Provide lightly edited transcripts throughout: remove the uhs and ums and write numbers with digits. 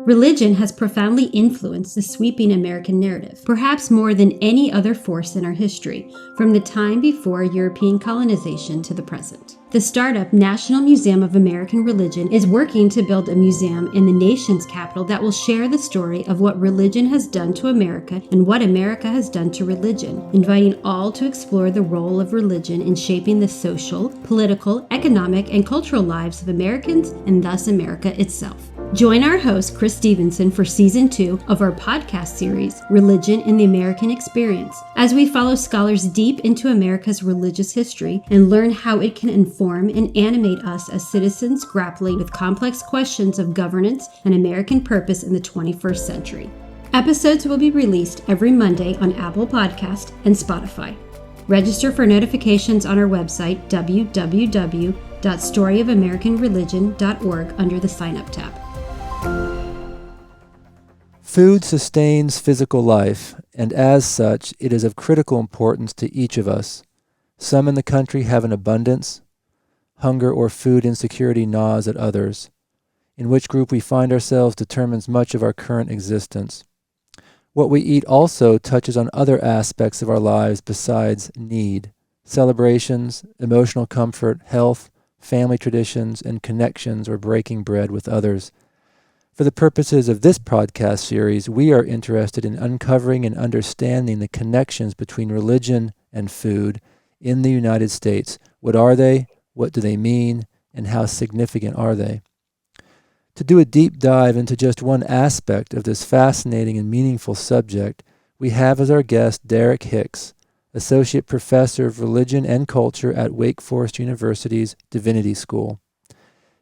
Religion has profoundly influenced the sweeping American narrative, perhaps more than any other force in our history, from the time before European colonization to the present. The startup National Museum of American Religion is working to build a museum in the nation's capital that will share the story of what religion has done to America and what America has done to religion, inviting all to explore the role of religion in shaping the social, political, economic, and cultural lives of Americans and thus America itself. Join our host, Chris Stevenson, for Season 2 of our podcast series, Religion in the American Experience, as we follow scholars deep into America's religious history and learn how it can inform and animate us as citizens grappling with complex questions of governance and American purpose in the 21st century. Episodes will be released every Monday on Apple Podcast and Spotify. Register for notifications on our website, www.storyofamericanreligion.org, under the Sign Up tab. Food sustains physical life, and as such, it is of critical importance to each of us. Some in the country have an abundance. Hunger or food insecurity gnaws at others. In which group we find ourselves determines much of our current existence. What we eat also touches on other aspects of our lives besides need: celebrations, emotional comfort, health, family traditions, and connections or breaking bread with others. For the purposes of this podcast series, we are interested in uncovering and understanding the connections between religion and food in the United States. What are they? What do they mean? And how significant are they? To do a deep dive into just one aspect of this fascinating and meaningful subject, we have as our guest Derek Hicks, Associate Professor of Religion and Culture at Wake Forest University's Divinity School.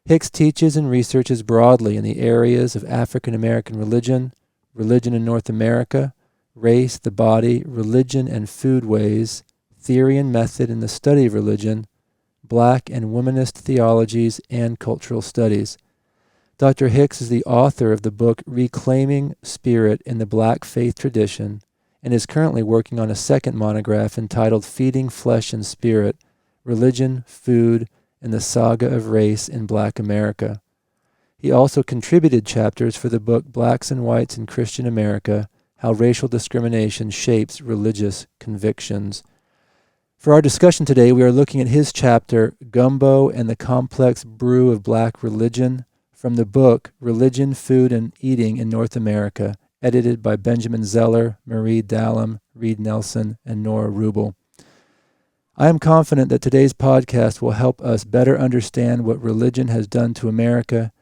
Hicks teaches and researches broadly in the areas of African American religion, religion in North America, race, the body, religion and foodways, theory and method in the study of religion, Black and Womanist theologies, and cultural studies. Dr. Hicks is the author of the book Reclaiming Spirit in the Black Faith Tradition and is currently working on a second monograph entitled Feeding Flesh and Spirit, Religion, Food, and the Saga of Race in Black America. He also contributed chapters for the book Blacks and Whites in Christian America, How Racial Discrimination Shapes Religious Convictions. For our discussion today, we are looking at his chapter, Gumbo and the Complex Brew of Black Religion, from the book Religion, Food, and Eating in North America, edited by Benjamin Zeller, Marie Dallum, Reed Nelson, and Nora Rubel. I am confident that today's podcast will help us better understand what religion has done to America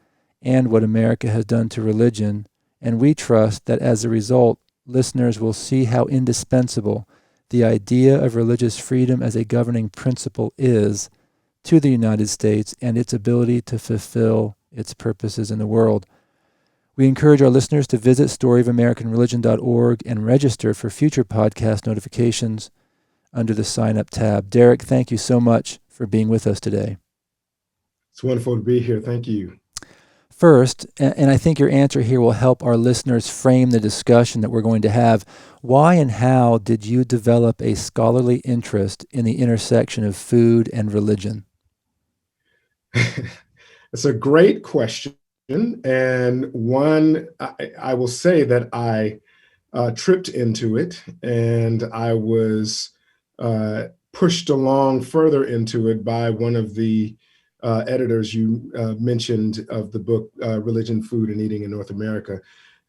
and what America has done to religion, and we trust that as a result, listeners will see how indispensable the idea of religious freedom as a governing principle is to the United States and its ability to fulfill its purposes in the world. We encourage our listeners to visit storyofamericanreligion.org and register for future podcast notifications under the Sign Up tab. Derek, thank you so much for being with us today. It's wonderful to be here. Thank you. First, and I think your answer here will help our listeners frame the discussion that we're going to have, why and how did you develop a scholarly interest in the intersection of food and religion? It's a great question, and one I will say that I tripped into it, and I was pushed along further into it by one of the editors you mentioned of the book, Religion, Food, and Eating in North America.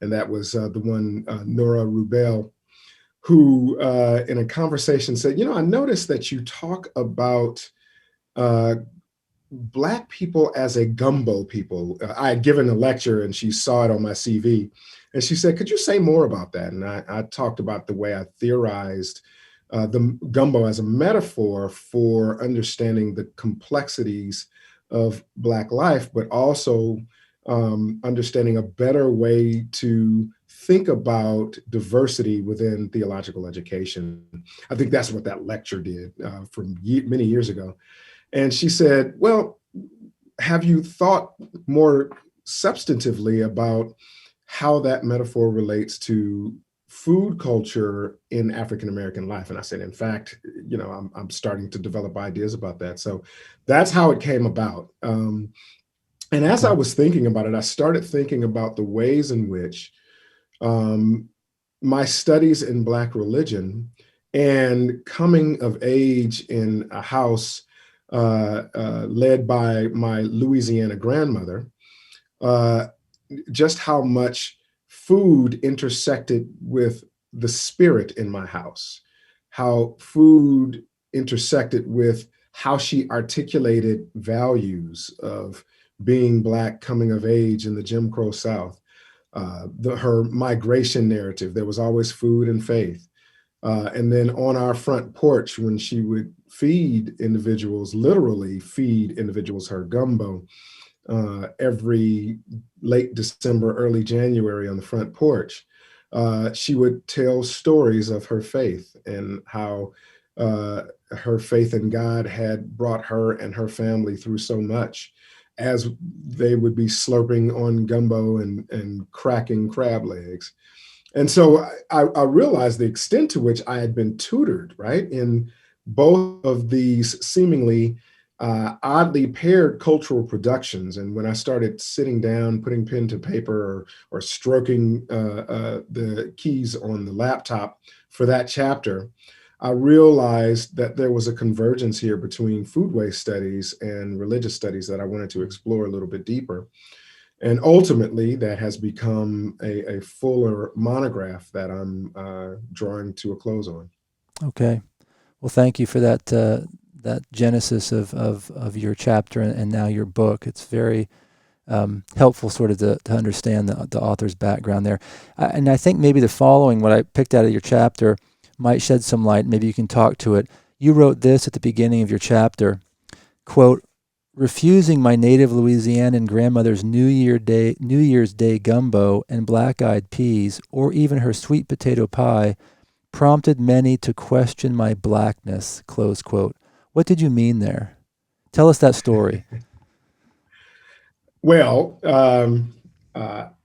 And that was the one, Nora Rubel, who in a conversation said, I noticed that you talk about Black people as a gumbo people. I had given a lecture and she saw it on my CV. And she said, could you say more about that? And I talked about the way I theorized the gumbo as a metaphor for understanding the complexities of Black life, but also understanding a better way to think about diversity within theological education. I think that's what that lecture did from many years ago. And she said, well, have you thought more substantively about how that metaphor relates to food culture in African-American life? And I said, in fact, I'm starting to develop ideas about that. So that's how it came about. And as I Okay. was thinking about it, I started thinking about the ways in which um, my studies in Black religion and coming of age in a house led by my Louisiana grandmother, uh, just how much food intersected with the spirit in my house, how food intersected with how she articulated values of being Black, coming of age in the Jim Crow South, her migration narrative. There was always food and faith. And then on our front porch, when she would feed individuals, literally feed individuals her gumbo, every late December, early January on the front porch, she would tell stories of her faith and how her faith in God had brought her and her family through so much, as they would be slurping on gumbo and cracking crab legs. And so I realized the extent to which I had been tutored, right, in both of these seemingly oddly paired cultural productions. And when I started sitting down, putting pen to paper, or stroking the keys on the laptop for that chapter, I realized that there was a convergence here between foodway studies and religious studies that I wanted to explore a little bit deeper. And ultimately, that has become a fuller monograph that I'm drawing to a close on. Okay. Well, thank you for that that genesis of your chapter and now your book. It's very helpful sort of to understand the author's background there. And I think maybe the following, what I picked out of your chapter, might shed some light. Maybe you can talk to it. You wrote this at the beginning of your chapter, quote, refusing my native Louisianan grandmother's New Year's Day gumbo and black-eyed peas, or even her sweet potato pie, prompted many to question my blackness, close quote. What did you mean there? Tell us that story. Well,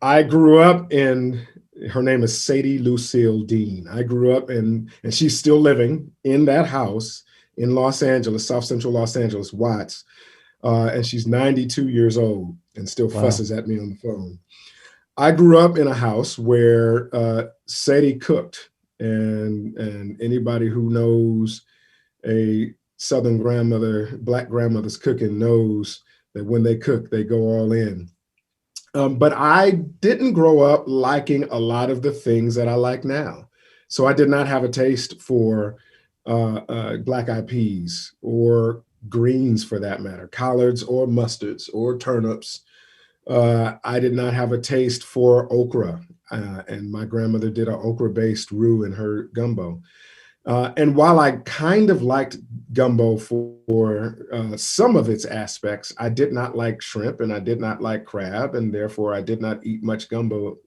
I grew up in, her name is Sadie Lucille Dean. I grew up in, and she's still living in that house in Los Angeles, South Central Los Angeles, Watts. And she's 92 years old and still Wow. fusses at me on the phone. I grew up in a house where Sadie cooked, and anybody who knows a Southern grandmother, Black grandmother's cooking, knows that when they cook, they go all in. But I didn't grow up liking a lot of the things that I like now. So I did not have a taste for black eyed peas or greens for that matter, collards or mustards or turnips. I did not have a taste for okra. And my grandmother did an okra based roux in her gumbo. And while I kind of liked gumbo for some of its aspects, I did not like shrimp and I did not like crab, and therefore I did not eat much gumbo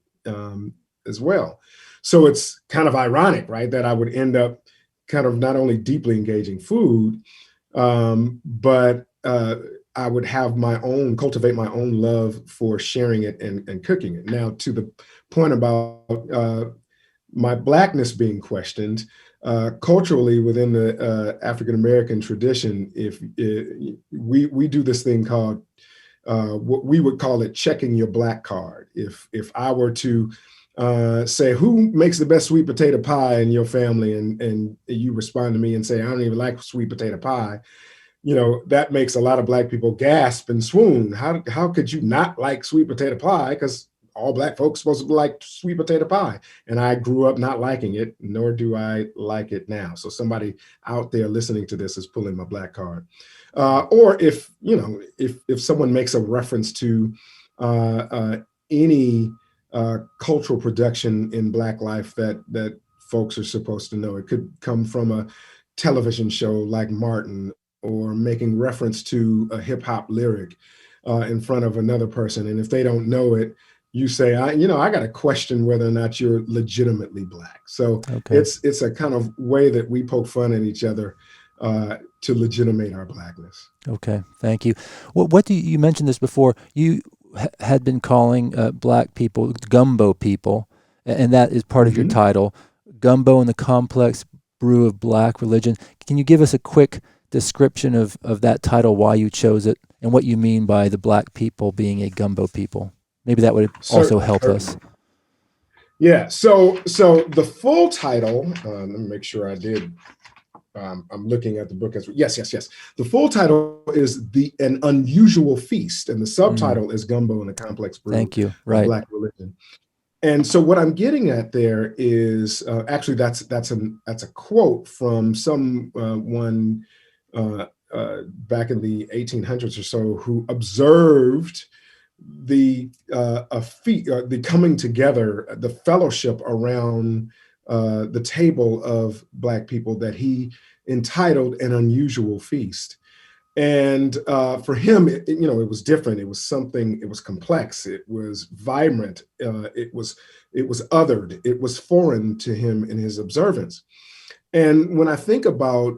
as well. So it's kind of ironic, right, that I would end up kind of not only deeply engaging food, but I would have my own, cultivate my own love for sharing it and cooking it. Now, to the point about my blackness being questioned, culturally within the African American tradition, if we do this thing called what we would call it checking your black card. If I were to say who makes the best sweet potato pie in your family, and you respond to me and say I don't even like sweet potato pie, you know, that makes a lot of Black people gasp and swoon. How could you not like sweet potato pie? Because all Black folks supposed to like sweet potato pie. And I grew up not liking it, nor do I like it now. So somebody out there listening to this is pulling my black card. Or if, you know, if someone makes a reference to any cultural production in Black life that folks are supposed to know, it could come from a television show like Martin, or making reference to a hip hop lyric in front of another person. And if they don't know it, you say, I got to question whether or not you're legitimately Black. So Okay. it's a kind of way that we poke fun at each other to legitimate our Blackness. Okay. Thank you. What do you mentioned this before? You had been calling Black people gumbo people, and that is part of your Mm-hmm. title, Gumbo and the Complex Brew of Black Religion. Can you give us a quick description of that title, why you chose it, and what you mean by the Black people being a gumbo people. Maybe that would also help us. Yeah. So the full title, let me make sure I did. I'm looking at the book as yes. The full title is An Unusual Feast, and the subtitle is Gumbo and the Complex Brew Thank you. of Right. Black Religion. And so what I'm getting at there is actually that's a quote from someone back in the 1800s or so who observed the the coming together, the fellowship around the table of Black people that he entitled An Unusual Feast. And for him, it was different. It was something. It was complex. It was vibrant. It was othered. It was foreign to him in his observance. And when I think about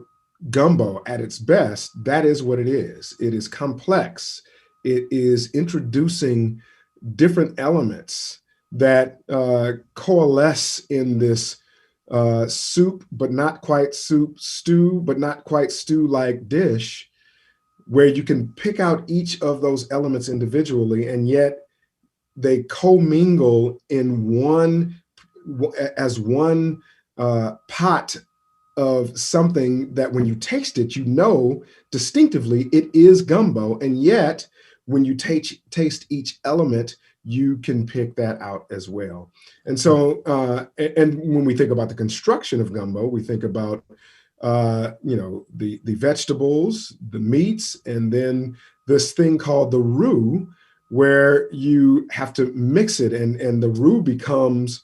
gumbo at its best, that is what it is. It is complex. It is introducing different elements that coalesce in this soup, but not quite soup, stew, but not quite stew-like dish, where you can pick out each of those elements individually, and yet they commingle in one pot of something that when you taste it, you know distinctively it is gumbo, and yet when you taste each element, you can pick that out as well. And so, and when we think about the construction of gumbo, we think about the vegetables, the meats, and then this thing called the roux, where you have to mix it, and the roux becomes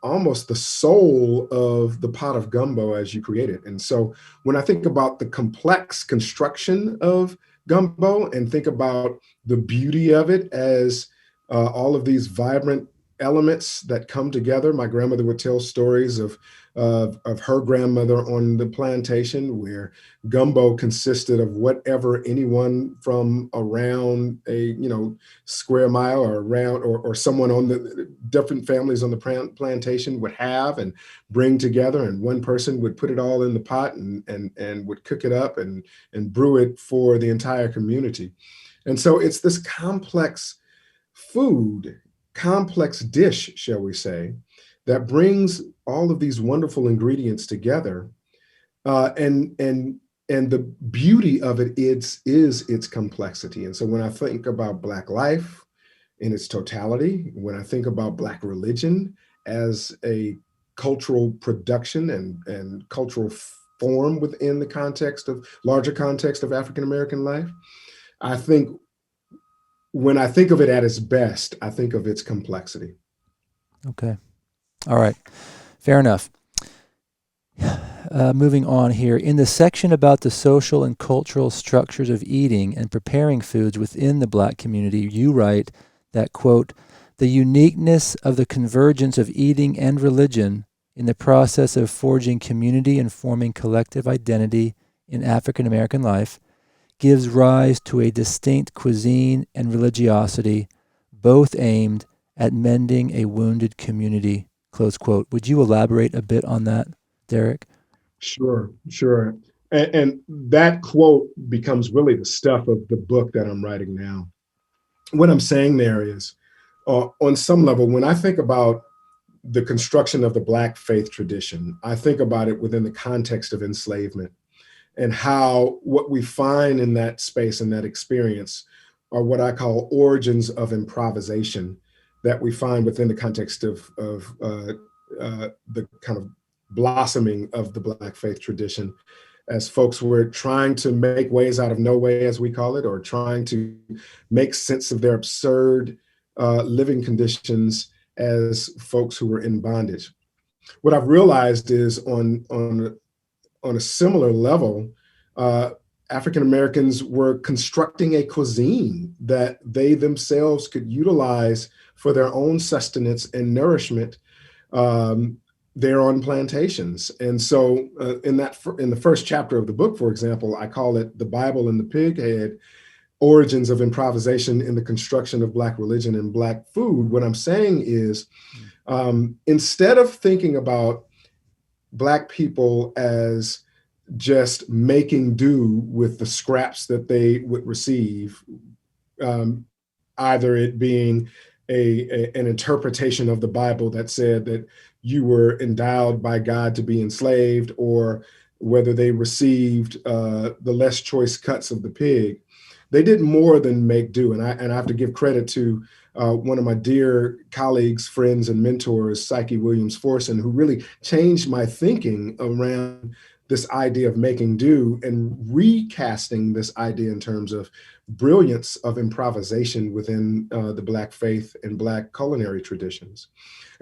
almost the soul of the pot of gumbo as you create it. And so when I think about the complex construction of gumbo and think about the beauty of it as all of these vibrant elements that come together, my grandmother would tell stories of her grandmother on the plantation, where gumbo consisted of whatever anyone from around a square mile or around or someone on the different families on the plantation would have and bring together, and one person would put it all in the pot and would cook it up and brew it for the entire community. And so it's this complex complex dish, shall we say, that brings all of these wonderful ingredients together, and the beauty of it is its complexity. And so when I think about Black life in its totality, when I think about Black religion as a cultural production and cultural form within the larger context of African American life, I think when I think of it at its best, I think of its complexity. Okay. All right. Fair enough. Moving on here. In the section about the social and cultural structures of eating and preparing foods within the Black community, you write that, quote, the uniqueness of the convergence of eating and religion in the process of forging community and forming collective identity in African American life gives rise to a distinct cuisine and religiosity, both aimed at mending a wounded community, close quote. Would you elaborate a bit on that, Derek? Sure. And that quote becomes really the stuff of the book that I'm writing now. What I'm saying there is, on some level, when I think about the construction of the Black faith tradition, I think about it within the context of enslavement, and how what we find in that space and that experience are what I call origins of improvisation that we find within the context of the kind of blossoming of the Black faith tradition, as folks were trying to make ways out of no way, as we call it, or trying to make sense of their absurd living conditions as folks who were in bondage. What I've realized is on a similar level, African Americans were constructing a cuisine that they themselves could utilize for their own sustenance and nourishment there on plantations. And so in the first chapter of the book, for example, I call it The Bible and the Pig Head, Origins of Improvisation in the Construction of Black Religion and Black Food. What I'm saying is, instead of thinking about Black people as just making do with the scraps that they would receive, either it being an interpretation of the Bible that said that you were endowed by God to be enslaved, or whether they received the less choice cuts of the pig. They did more than make do. And I have to give credit to one of my dear colleagues, friends, and mentors, Psyche Williams Forson, who really changed my thinking around this idea of making do and recasting this idea in terms of brilliance of improvisation within the Black faith and Black culinary traditions.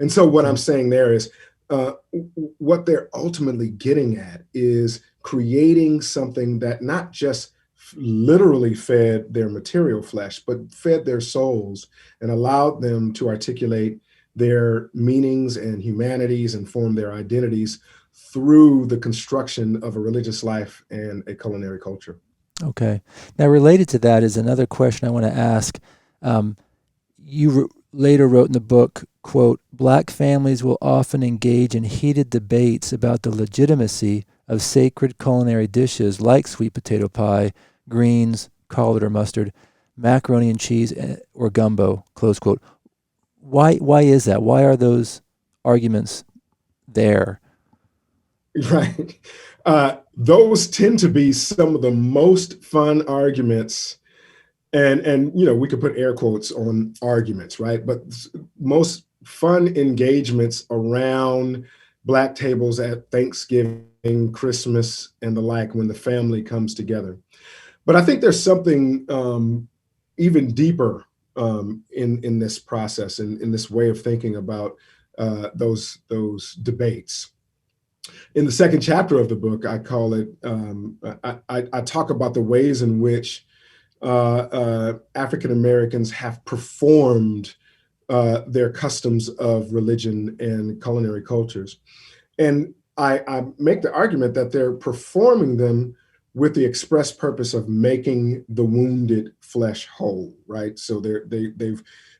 And so what I'm saying there is what they're ultimately getting at is creating something that not just literally fed their material flesh, but fed their souls and allowed them to articulate their meanings and humanities and form their identities through the construction of a religious life and a culinary culture. Okay. Now, related to that is another question I want to ask. You later wrote in the book, quote, Black families will often engage in heated debates about the legitimacy of sacred culinary dishes like sweet potato pie, greens, collard or mustard, macaroni and cheese, or gumbo, close quote. Why is that? Why are those arguments there? Right. Those tend to be some of the most fun arguments, and we could put air quotes on arguments, right? But most fun engagements around Black tables at Thanksgiving, Christmas, and the like, when the family comes together. But I think there's something even deeper in this process, in this way of thinking about those debates. In the second chapter of the book, I call it, I talk about the ways in which African Americans have performed their customs of religion and culinary cultures. And I make the argument that they're performing them with the express purpose of making the wounded flesh whole, right? So they're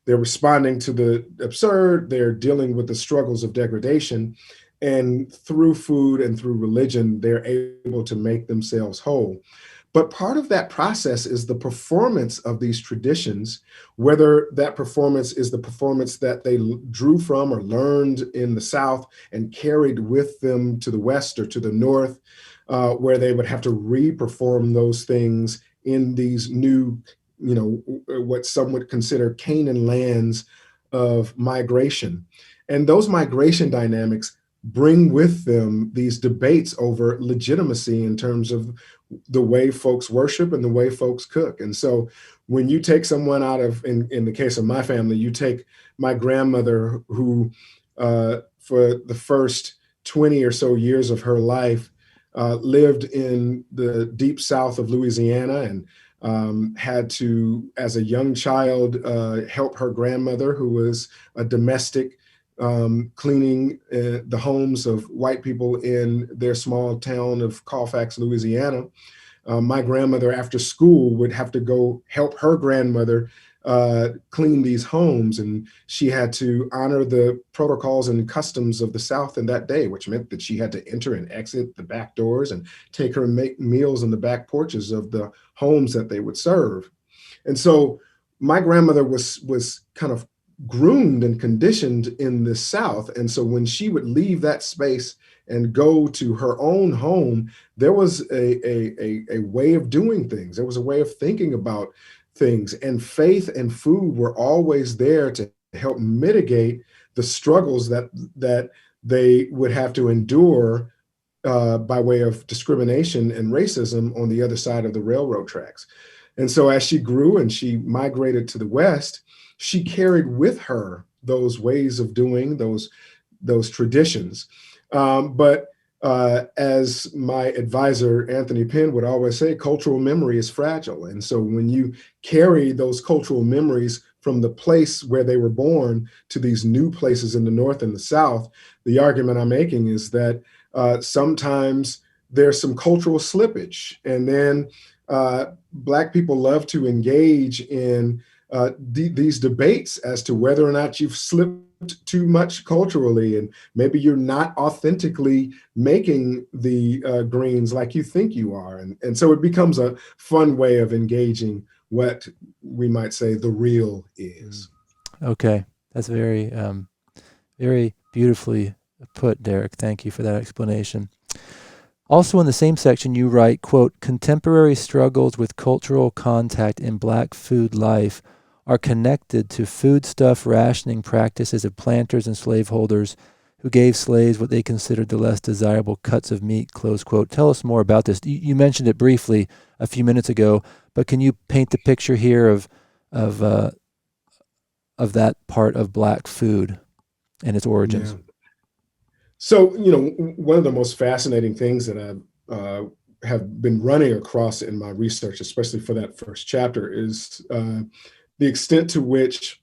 responding to the absurd, they're dealing with the struggles of degradation, and through food and through religion, they're able to make themselves whole. But part of that process is the performance of these traditions, whether that performance is the performance that they drew from or learned in the South and carried with them to the West or to the North, where they would have to re-perform those things in these new, what some would consider Canaan lands of migration. And those migration dynamics bring with them these debates over legitimacy in terms of the way folks worship and the way folks cook. And so when you take someone out of, in the case of my family, you take my grandmother who, for the first 20 or so years of her life, lived in the deep South of Louisiana and had to, as a young child, help her grandmother, who was a domestic, cleaning the homes of white people in their small town of Colfax, Louisiana. My grandmother, after school, would have to go help her grandmother clean these homes, and she had to honor the protocols and customs of the South in that day, which meant that she had to enter and exit the back doors and take her and make meals in the back porches of the homes that they would serve. And so my grandmother was kind of groomed and conditioned in the South. And so when she would leave that space and go to her own home, there was a way of doing things. There was a way of thinking about things. And faith and food were always there to help mitigate the struggles that they would have to endure by way of discrimination and racism on the other side of the railroad tracks. And so as she grew and she migrated to the West, she carried with her those ways of doing, those traditions. But as my advisor, Anthony Penn, would always say, cultural memory is fragile. And so when you carry those cultural memories from the place where they were born to these new places in the North and the South, the argument I'm making is that sometimes there's some cultural slippage. And then Black people love to engage in these debates as to whether or not you've slipped too much culturally, and maybe you're not authentically making the greens like you think you are. And so it becomes a fun way of engaging what we might say the real is. Okay. That's very, very beautifully put, Derek. Thank you for that explanation. Also in the same section, you write, quote, contemporary struggles with cultural contact in Black food life are connected to foodstuff rationing practices of planters and slaveholders who gave slaves what they considered the less desirable cuts of meat, close quote. Tell us more about this. You mentioned it briefly a few minutes ago, but can you paint the picture here of that part of Black food and its origins? Yeah. So, you know, one of the most fascinating things that I have been running across in my research, especially for that first chapter, is the extent to which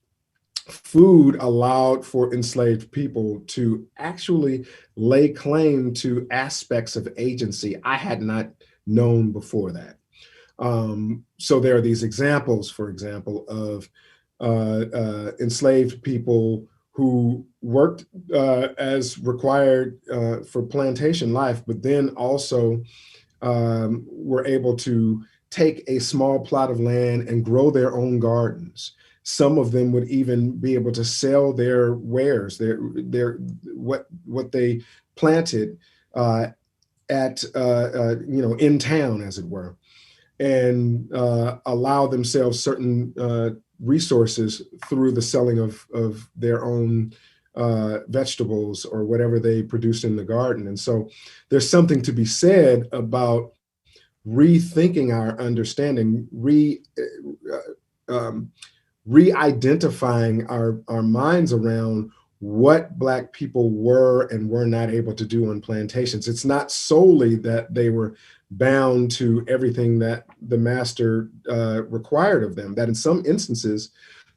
food allowed for enslaved people to actually lay claim to aspects of agency I had not known before that. So there are these examples, for example, of enslaved people who worked as required for plantation life, but then also were able to take a small plot of land and grow their own gardens. Some of them would even be able to sell their wares, their what they planted at in town, as it were, and allow themselves certain resources through the selling of their own vegetables or whatever they produced in the garden. And so there's something to be said about rethinking our understanding, re-identifying our minds around what Black people were and were not able to do on plantations. It's not solely that they were bound to everything that the master required of them, that in some instances,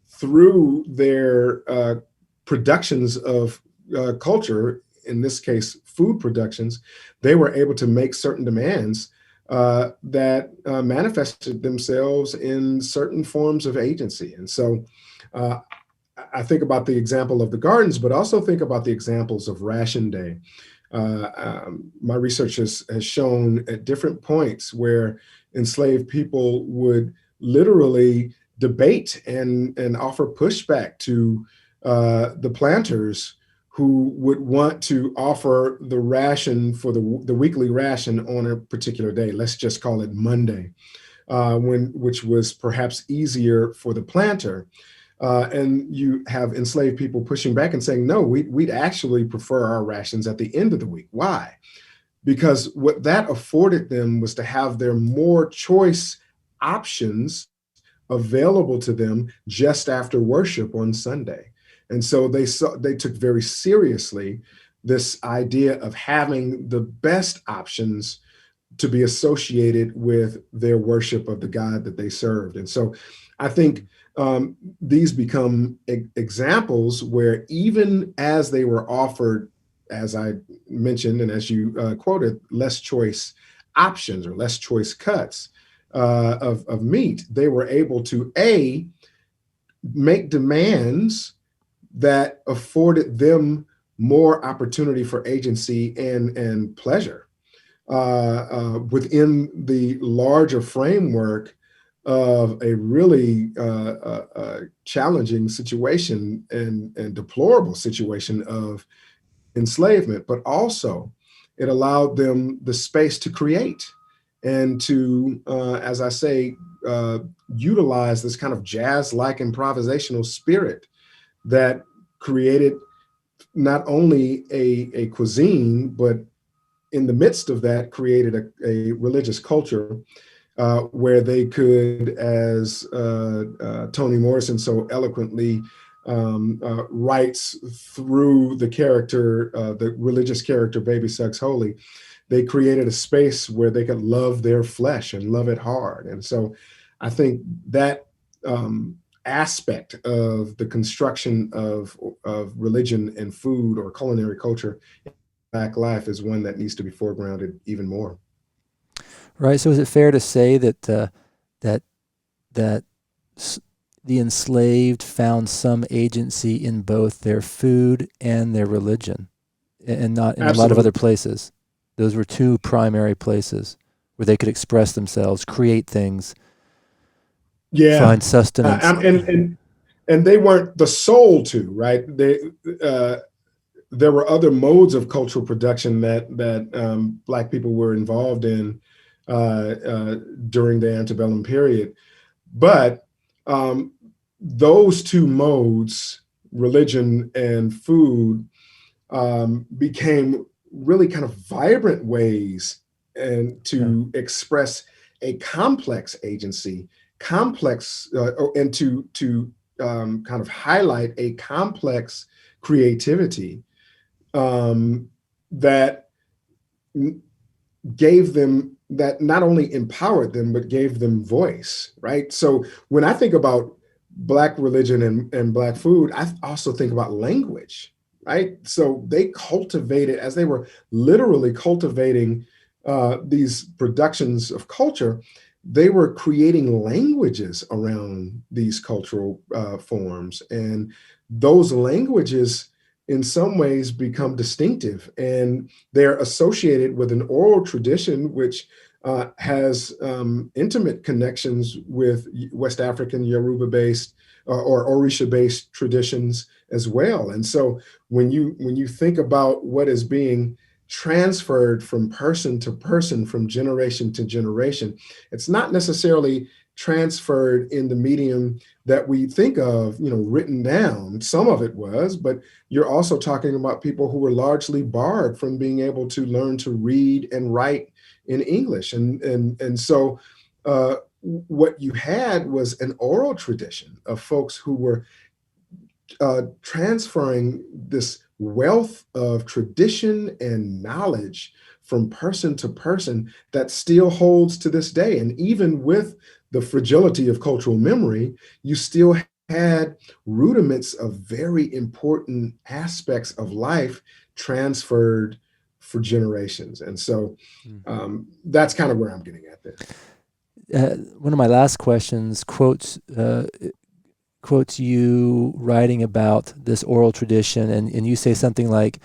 through their productions of culture, in this case, food productions, they were able to make certain demands that manifested themselves in certain forms of agency. And so I think about the example of the gardens, but also think about the examples of ration day. My research has shown at different points where enslaved people would literally debate and offer pushback to the planters who would want to offer the ration for the weekly ration on a particular day. Let's just call it Monday, which was perhaps easier for the planter. And you have enslaved people pushing back and saying, no, we'd actually prefer our rations at the end of the week. Why? Because what that afforded them was to have their more choice options available to them just after worship on Sunday. And so they took very seriously this idea of having the best options to be associated with their worship of the God that they served. And so I think these become examples where even as they were offered, as I mentioned, and as you quoted, less choice options or less choice cuts of meat, they were able to make demands that afforded them more opportunity for agency and pleasure within the larger framework of a really challenging situation and deplorable situation of enslavement, but also it allowed them the space to create and to, as I say, utilize this kind of jazz-like improvisational spirit that created not only a cuisine, but in the midst of that created a religious culture where they could, as Toni Morrison so eloquently writes through the character, the religious character, Baby Sucks Holy, they created a space where they could love their flesh and love it hard. And so I think that aspect of the construction of religion and food or culinary culture in Black life is one that needs to be foregrounded even more. Right. So is it fair to say that that the enslaved found some agency in both their food and their religion, and not in a lot of other Absolutely. places. Those were two primary places where they could express themselves, create things, Yeah. find sustenance. And they weren't the sole two, right? Uh, there were other modes of cultural production that Black people were involved in during the antebellum period. But those two modes, religion and food, became really kind of vibrant ways and to express a complex agency, complex, and to kind of highlight a complex creativity that gave them, that not only empowered them but gave them voice, right? So when I think about Black religion and Black food, I also think about language, right? So they cultivated, as they were literally cultivating these productions of culture, they were creating languages around these cultural forms, and those languages in some ways become distinctive, and they're associated with an oral tradition which has intimate connections with West African Yoruba-based or Orisha-based traditions as well. And so when you think about what is being transferred from person to person, from generation to generation, it's not necessarily transferred in the medium that we think of, written down. Some of it was, but you're also talking about people who were largely barred from being able to learn to read and write in English. And so what you had was an oral tradition of folks who were transferring this wealth of tradition and knowledge from person to person that still holds to this day. And even with the fragility of cultural memory, you still had rudiments of very important aspects of life transferred for generations. And so that's kind of where I'm getting at there. One of my last questions quotes you writing about this oral tradition, and you say something like,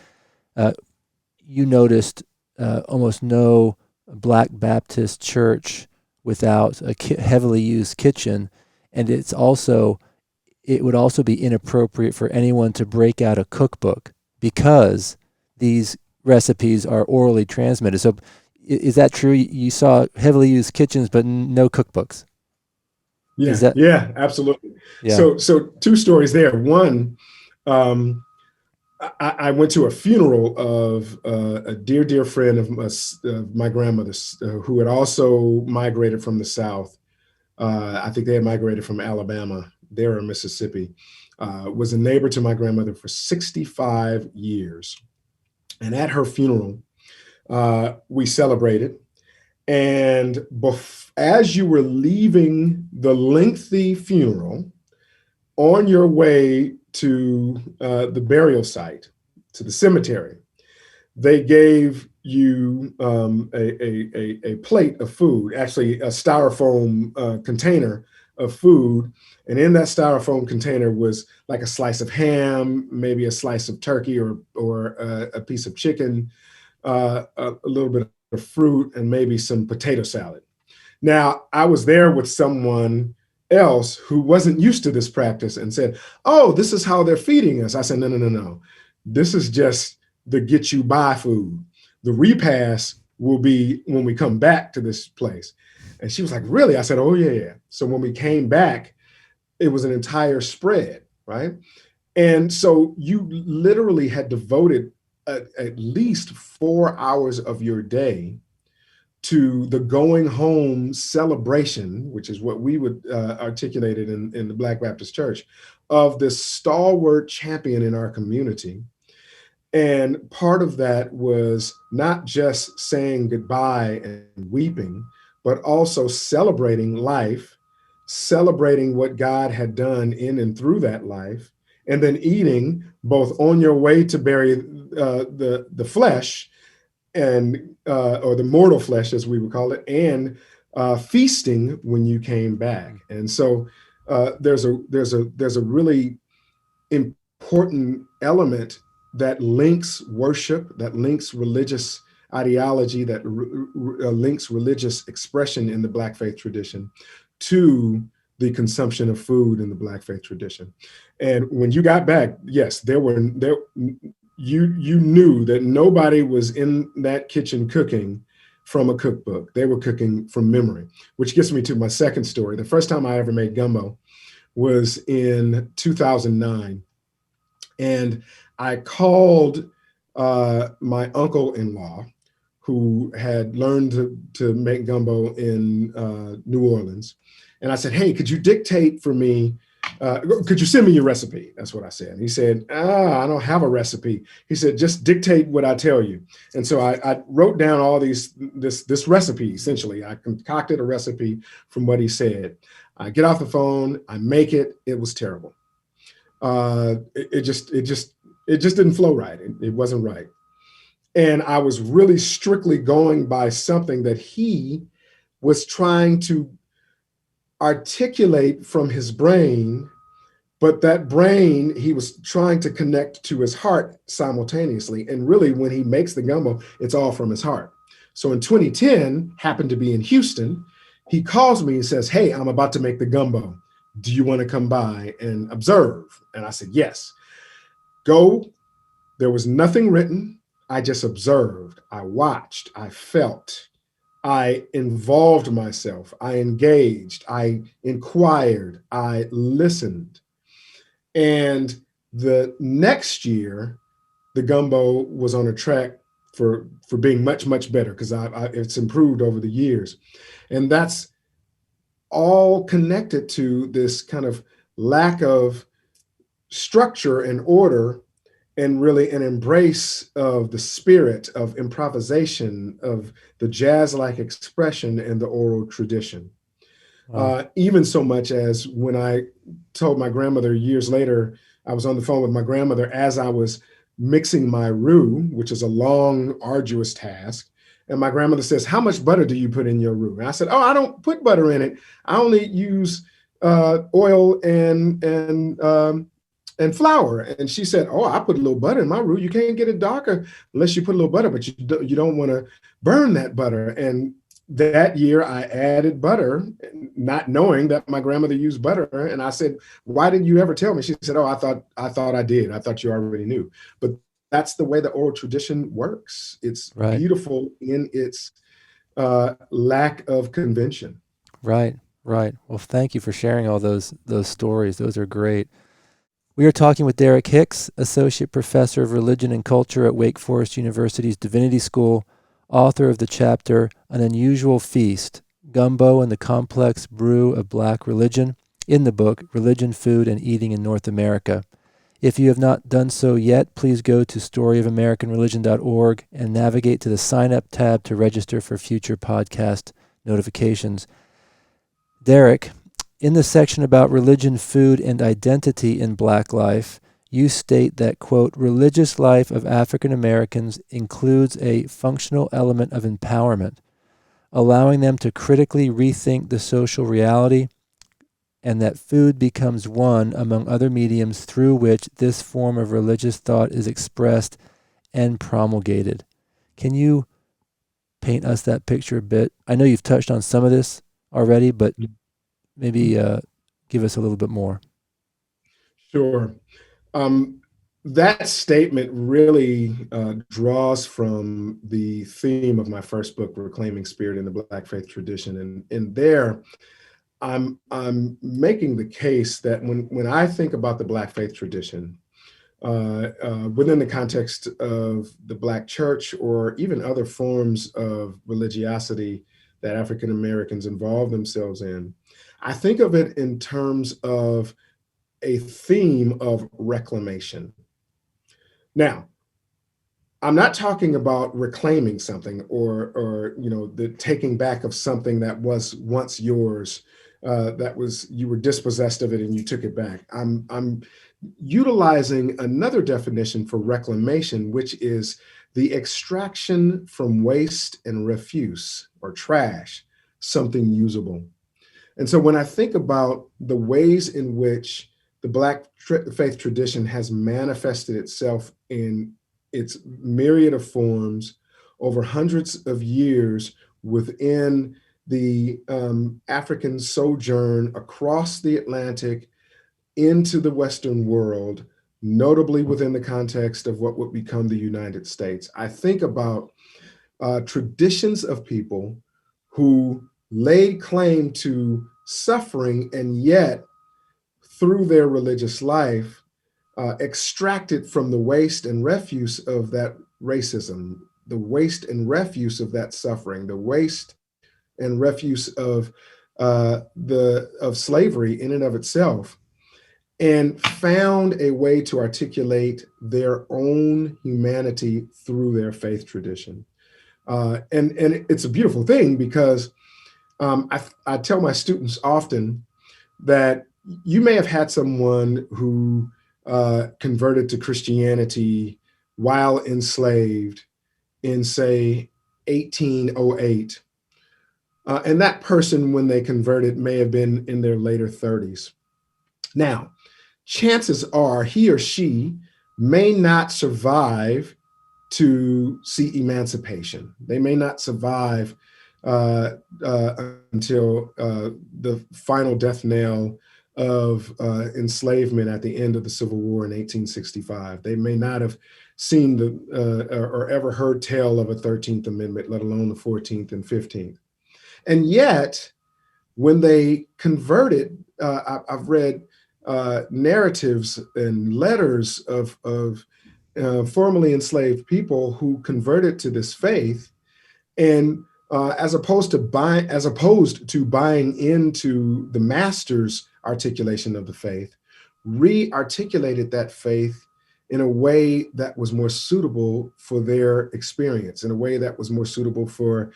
you noticed almost no Black Baptist church without a heavily used kitchen, and it would also be inappropriate for anyone to break out a cookbook because these recipes are orally transmitted. So is that true? You saw heavily used kitchens, but no cookbooks. Is that? Yeah, absolutely. Yeah. So two stories there. One, I went to a funeral of a dear friend of my grandmother's who had also migrated from the South. I think they had migrated from Alabama. They were in Mississippi. Was a neighbor to my grandmother for 65 years. And at her funeral, we celebrated. And as you were leaving the lengthy funeral, on your way to the burial site, to the cemetery, they gave you a plate of food, actually a styrofoam container of food. And in that styrofoam container was like a slice of ham, maybe a slice of turkey or a piece of chicken, a little bit of fruit, and maybe some potato salad. Now, I was there with someone else who wasn't used to this practice and said, "Oh, this is how they're feeding us." I said, No. This is just the get you by food. The repast will be when we come back to this place. And she was like, "Really?" I said, "Oh, yeah. So when we came back, it was an entire spread, right?" And so you literally had devoted at least 4 hours of your day to the going home celebration, which is what we would articulate it in the Black Baptist Church, of this stalwart champion in our community. And part of that was not just saying goodbye and weeping, but also celebrating life, celebrating what God had done in and through that life, and then eating both on your way to bury the flesh and or the mortal flesh, as we would call it, and feasting when you came back. And so there's a really important element that links worship, that links religious ideology, that links religious expression in the Black faith tradition to the consumption of food in the Black faith tradition. And when you got back, yes, you knew that nobody was in that kitchen cooking from a cookbook. They were cooking from memory, which gets me to my second story. The first time I ever made gumbo was in 2009. And I called my uncle-in-law, who had learned to make gumbo in New Orleans. And I said, hey, could you dictate for me, could you send me your recipe? That's what I said. And he said, I don't have a recipe. He said, just dictate what I tell you. And so I wrote down all this recipe, essentially. I concocted a recipe from what he said. I get off the phone, I make it. It was terrible. It just didn't flow right. It wasn't right. And I was really strictly going by something that he was trying to articulate from his brain, but that brain, he was trying to connect to his heart simultaneously. And really, when he makes the gumbo, it's all from his heart. So in 2010, happened to be in Houston, he calls me and says, hey, I'm about to make the gumbo. Do you want to come by and observe? And I said, yes. Go. There was nothing written. I just observed. I watched. I felt. I involved myself. I engaged. I inquired. I listened. And the next year, the gumbo was on a track for being much, much better, because it's improved over the years. And that's all connected to this kind of lack of structure and order, and really an embrace of the spirit of improvisation, of the jazz-like expression and the oral tradition. Wow. Even so much as when I told my grandmother years later, I was on the phone with my grandmother as I was mixing my roux, which is a long, arduous task. And my grandmother says, how much butter do you put in your roux? And I said, oh, I don't put butter in it. I only use oil and flour. And she said, oh, I put a little butter in my roux. You can't get it darker unless you put a little butter, but you don't want to burn that butter. And that year I added butter, not knowing that my grandmother used butter. And I said, why didn't you ever tell me? She said, oh, I thought I did. I thought you already knew. But that's the way the oral tradition works. It's right. Beautiful in its lack of convention. Right, right. Well, thank you for sharing all those stories. Those are great. We are talking with Derek Hicks, Associate Professor of Religion and Culture at Wake Forest University's Divinity School, author of the chapter An Unusual Feast, Gumbo and the Complex Brew of Black Religion, in the book Religion, Food, and Eating in North America. If you have not done so yet, please go to storyofamericanreligion.org and navigate to the Sign Up tab to register for future podcast notifications. Derek, in the section about religion, food, and identity in Black life, you state that, quote, religious life of African Americans includes a functional element of empowerment, allowing them to critically rethink the social reality, and that food becomes one among other mediums through which this form of religious thought is expressed and promulgated. Can you paint us that picture a bit? I know you've touched on some of this already, but maybe give us a little bit more. Sure. That statement really draws from the theme of my first book, Reclaiming Spirit in the Black Faith Tradition. And there, I'm making the case that when I think about the Black faith tradition, within the context of the Black church or even other forms of religiosity that African Americans involve themselves in, I think of it in terms of a theme of reclamation. Now, I'm not talking about reclaiming something or the taking back of something that was once yours. You were dispossessed of it and you took it back. I'm utilizing another definition for reclamation, which is the extraction from waste and refuse or trash, something usable. And so when I think about the ways in which the Black faith tradition has manifested itself in its myriad of forms over hundreds of years within the African sojourn across the Atlantic into the Western world, notably within the context of what would become the United States, I think about traditions of people who laid claim to suffering and yet, through their religious life, extracted from the waste and refuse of that racism, the waste and refuse of that suffering, the waste and refuse of slavery in and of itself, and found a way to articulate their own humanity through their faith tradition. And it's a beautiful thing because I tell my students often that you may have had someone who converted to Christianity while enslaved in, say, 1808. And that person, when they converted, may have been in their later 30s. Now, chances are he or she may not survive to see emancipation. They may not survive until the final death knell of enslavement at the end of the Civil War in 1865. They may not have seen or ever heard tell of a 13th Amendment, let alone the 14th and 15th. And yet, when they converted, I've read narratives and letters of formerly enslaved people who converted to this faith, and as opposed to buying into the master's articulation of the faith, re-articulated that faith in a way that was more suitable for their experience, in a way that was more suitable for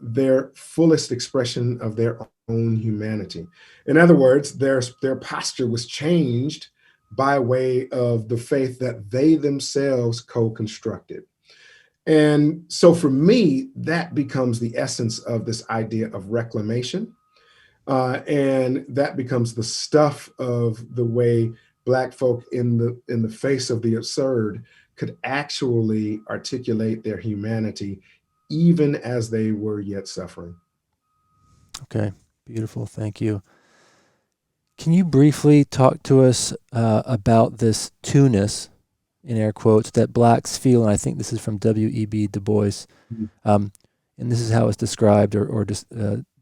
their fullest expression of their own humanity. In other words, their posture was changed by way of the faith that they themselves co-constructed. And so for me, that becomes the essence of this idea of reclamation. And that becomes the stuff of the way Black folk in the face of the absurd could actually articulate their humanity, even as they were yet suffering. Okay, beautiful. Thank you. Can you briefly talk to us about this two-ness, in air quotes, that Blacks feel? And I think this is from W.E.B. Du Bois. And this is how it's described or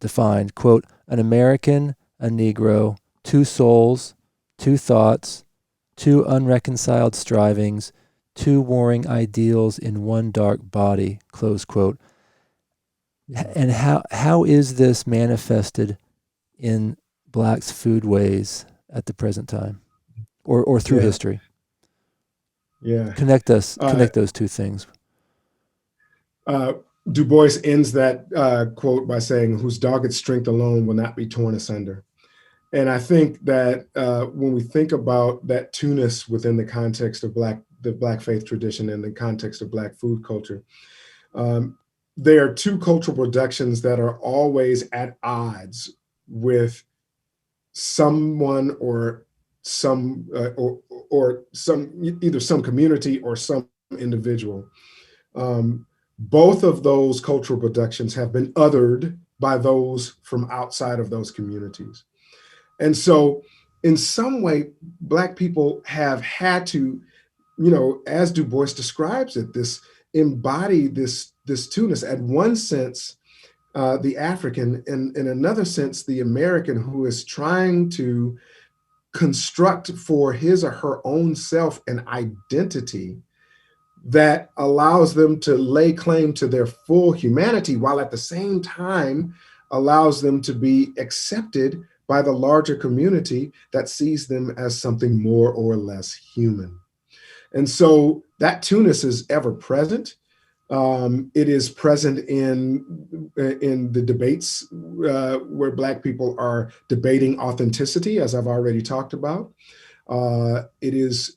defined. Quote, an American, a Negro, two souls, two thoughts, two unreconciled strivings, two warring ideals in one dark body, close quote. And how is this manifested in Blacks' foodways at the present time, or through history? Yeah. Connect those two things. Du Bois ends that quote by saying, whose dogged strength alone will not be torn asunder. And I think that when we think about that two-ness within the context of the Black faith tradition and the context of Black food culture, there are two cultural productions that are always at odds with someone or some either some community or some individual. Both of those cultural productions have been othered by those from outside of those communities. And so in some way, Black people have had to, as Du Bois describes it, embody this two-ness. At one sense, the African, and in another sense, the American, who is trying to construct for his or her own self an identity that allows them to lay claim to their full humanity, while at the same time allows them to be accepted by the larger community that sees them as something more or less human. And so that two-ness is ever present. It is present in the debates where Black people are debating authenticity, as I've already talked about. It is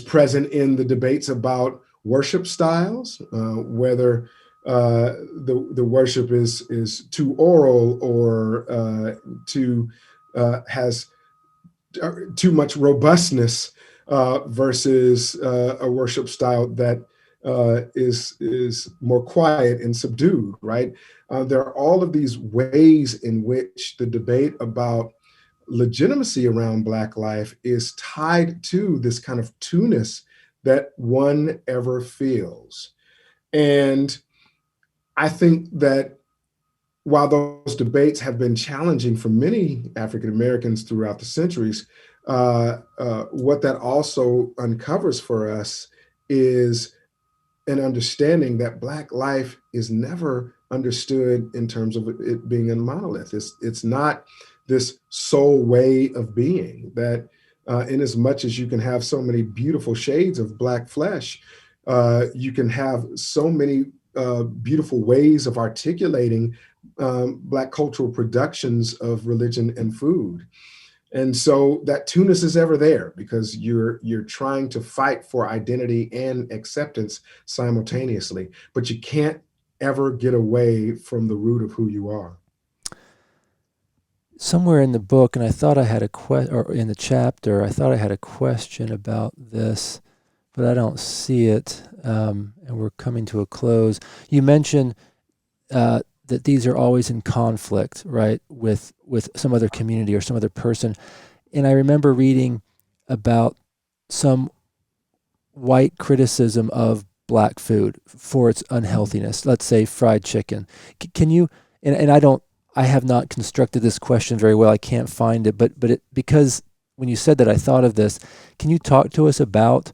present in the debates about worship styles, whether the worship is too oral or too has too much robustness versus a worship style that is more quiet and subdued, right? There are all of these ways in which the debate about legitimacy around Black life is tied to this kind of two-ness that one ever feels. And I think that while those debates have been challenging for many African Americans throughout the centuries, what that also uncovers for us is an understanding that Black life is never understood in terms of it being a monolith. It's not this sole way of being that, in as much as you can have so many beautiful shades of Black flesh, you can have so many beautiful ways of articulating Black cultural productions of religion and food. And so that two-ness is ever there because you're trying to fight for identity and acceptance simultaneously, but you can't ever get away from the root of who you are. Somewhere in the book, and I thought I had or in the chapter, I thought I had a question about this, but I don't see it, and we're coming to a close. You mentioned that these are always in conflict, right, with some other community or some other person. And I remember reading about some white criticism of Black food for its unhealthiness. Let's say fried chicken. Can you? And I have not constructed this question very well. I can't find it, but because when you said that, I thought of this. Can you talk to us about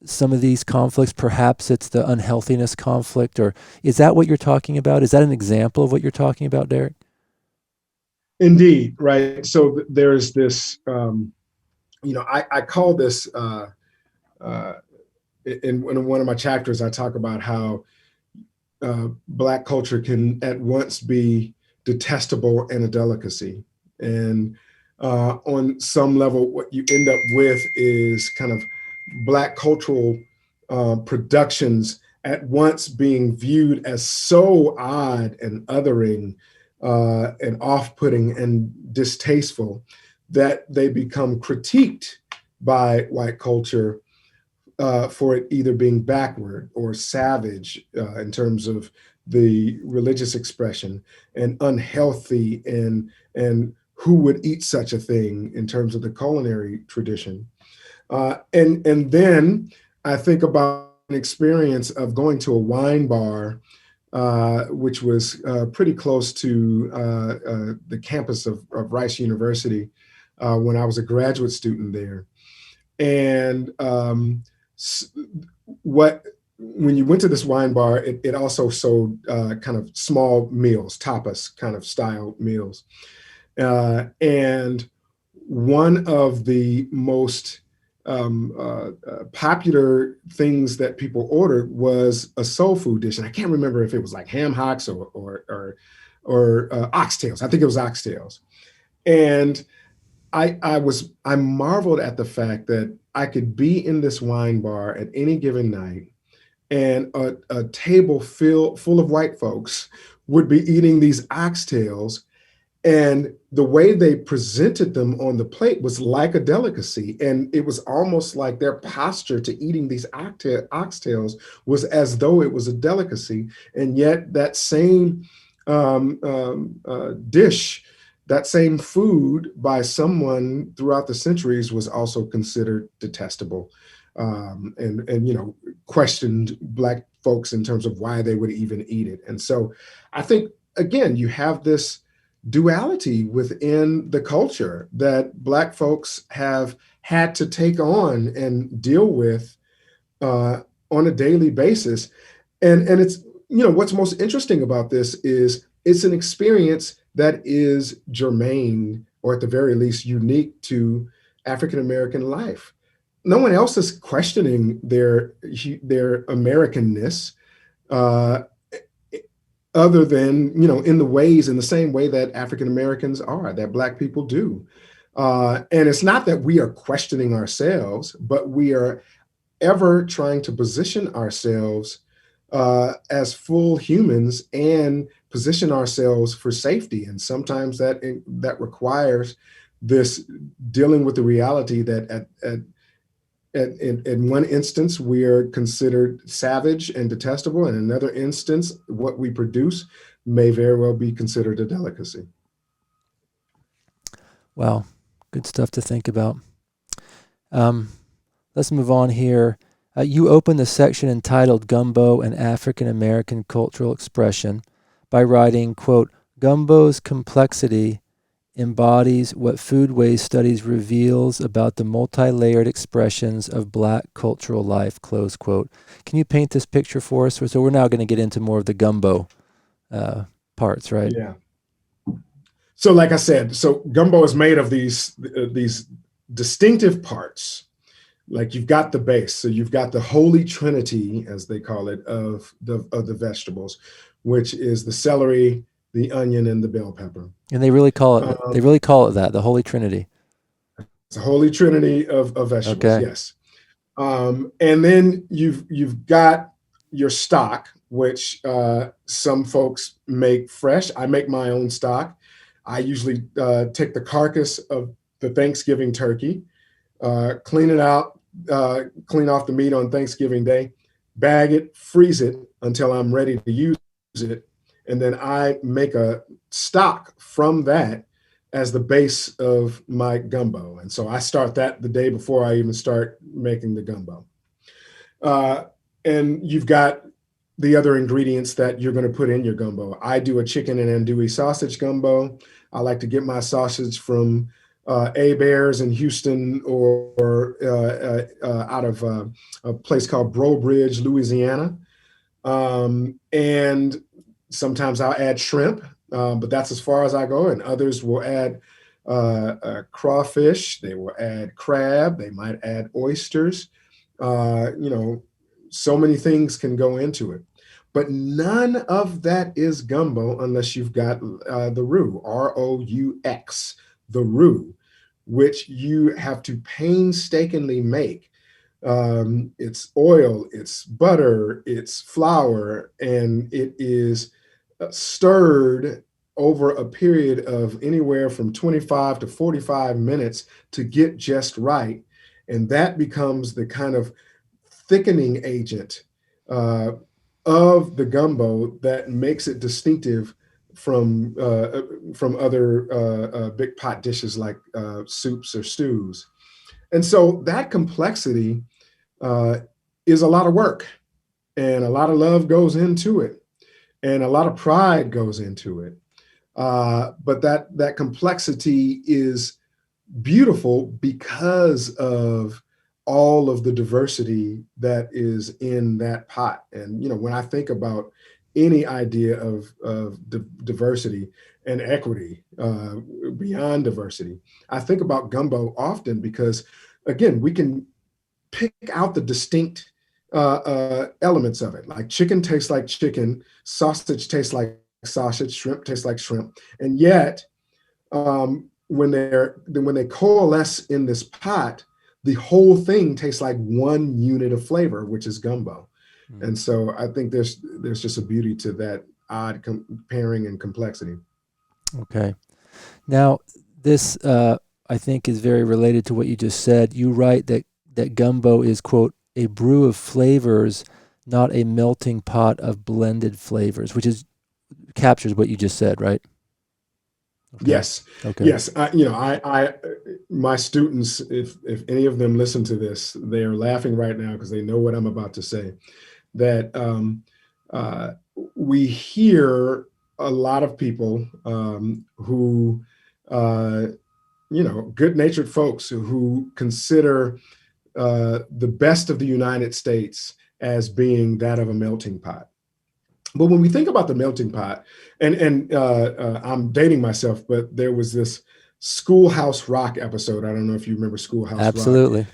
some of these conflicts? Perhaps it's the unhealthiness conflict, or is that what you're talking about? Is that an example of what you're talking about, Derek? Indeed, right. So there's this, I call this, in one of my chapters, I talk about how Black culture can at once be detestable and a delicacy. And on some level, what you end up with is kind of Black cultural productions at once being viewed as so odd and othering and off-putting and distasteful that they become critiqued by white culture for it either being backward or savage in terms of the religious expression, and unhealthy, and who would eat such a thing in terms of the culinary tradition. And then I think about an experience of going to a wine bar, which was pretty close to the campus of Rice University when I was a graduate student there. And when you went to this wine bar, it also sold kind of small meals, tapas kind of style meals. And one of the most popular things that people ordered was a soul food dish. And I can't remember if it was like ham hocks or oxtails. I think it was oxtails. And I marveled at the fact that I could be in this wine bar at any given night, and a table full of white folks would be eating these oxtails, and the way they presented them on the plate was like a delicacy, and it was almost like their posture to eating these oxtails was as though it was a delicacy, and yet that same dish, that same food by someone throughout the centuries was also considered detestable, and questioned Black folks in terms of why they would even eat it. And so I think, again, you have this duality within the culture that Black folks have had to take on and deal with on a daily basis. And it's, what's most interesting about this is it's an experience that is germane, or at the very least unique to African American life. No one else is questioning their Americanness, other than, in the same way that African Americans are, that Black people do. And it's not that we are questioning ourselves, but we are ever trying to position ourselves as full humans and position ourselves for safety. And sometimes that requires this dealing with the reality that in one instance we are considered savage and detestable, and in another instance what we produce may very well be considered a delicacy. Wow, good stuff to think about. Let's move on here. You open the section entitled Gumbo and African American Cultural Expression by writing, quote, Gumbo's complexity embodies what foodways studies reveals about the multi-layered expressions of Black cultural life, close quote. Can you paint this picture for us? So we're now going to get into more of the gumbo parts, right? Yeah. So like I said, so gumbo is made of these distinctive parts. Like you've got the base, so you've got the holy trinity, as they call it, of the vegetables, which is the celery, the onion, and the bell pepper. And they really call it that, the Holy Trinity. It's a holy trinity of vegetables, okay. Yes. And then you've got your stock, which some folks make fresh. I make my own stock. I usually take the carcass of the Thanksgiving turkey, clean it out, clean off the meat on Thanksgiving Day, bag it, freeze it until I'm ready to use it. And then I make a stock from that as the base of my gumbo. And so I start that the day before I even start making the gumbo. And you've got the other ingredients that you're going to put in your gumbo. I do a chicken and andouille sausage gumbo. I like to get my sausage from A-Bears in Houston or out of a place called Brew, Louisiana. And sometimes I'll add shrimp, but that's as far as I go. And others will add crawfish. They will add crab. They might add oysters. So many things can go into it. But none of that is gumbo unless you've got the roux, R-O-U-X, the roux, which you have to painstakingly make. It's oil, it's butter, it's flour, and it is stirred over a period of anywhere from 25 to 45 minutes to get just right. And that becomes the kind of thickening agent of the gumbo that makes it distinctive from other big pot dishes like soups or stews. And so that complexity is a lot of work, and a lot of love goes into it, and a lot of pride goes into it. But that complexity is beautiful because of all of the diversity that is in that pot. And when I think about any idea of diversity and equity beyond diversity, I think about gumbo often because, again, we can pick out the distinct elements of it. Like chicken tastes like chicken, sausage tastes like sausage, shrimp tastes like shrimp, and yet when they coalesce in this pot, the whole thing tastes like one unit of flavor, which is gumbo. And so I think there's just a beauty to that odd pairing and complexity. Okay. Now, this I think is very related to what you just said. You write that gumbo is, quote, a brew of flavors, not a melting pot of blended flavors, which captures what you just said, right? Okay. Yes. Okay. Yes. My students, if any of them listen to this, they are laughing right now because they know what I'm about to say. That we hear a lot of people who, good-natured folks who consider the best of the United States as being that of a melting pot. But when we think about the melting pot, and I'm dating myself, but there was this Schoolhouse Rock episode. I don't know if you remember Schoolhouse Rock. Absolutely.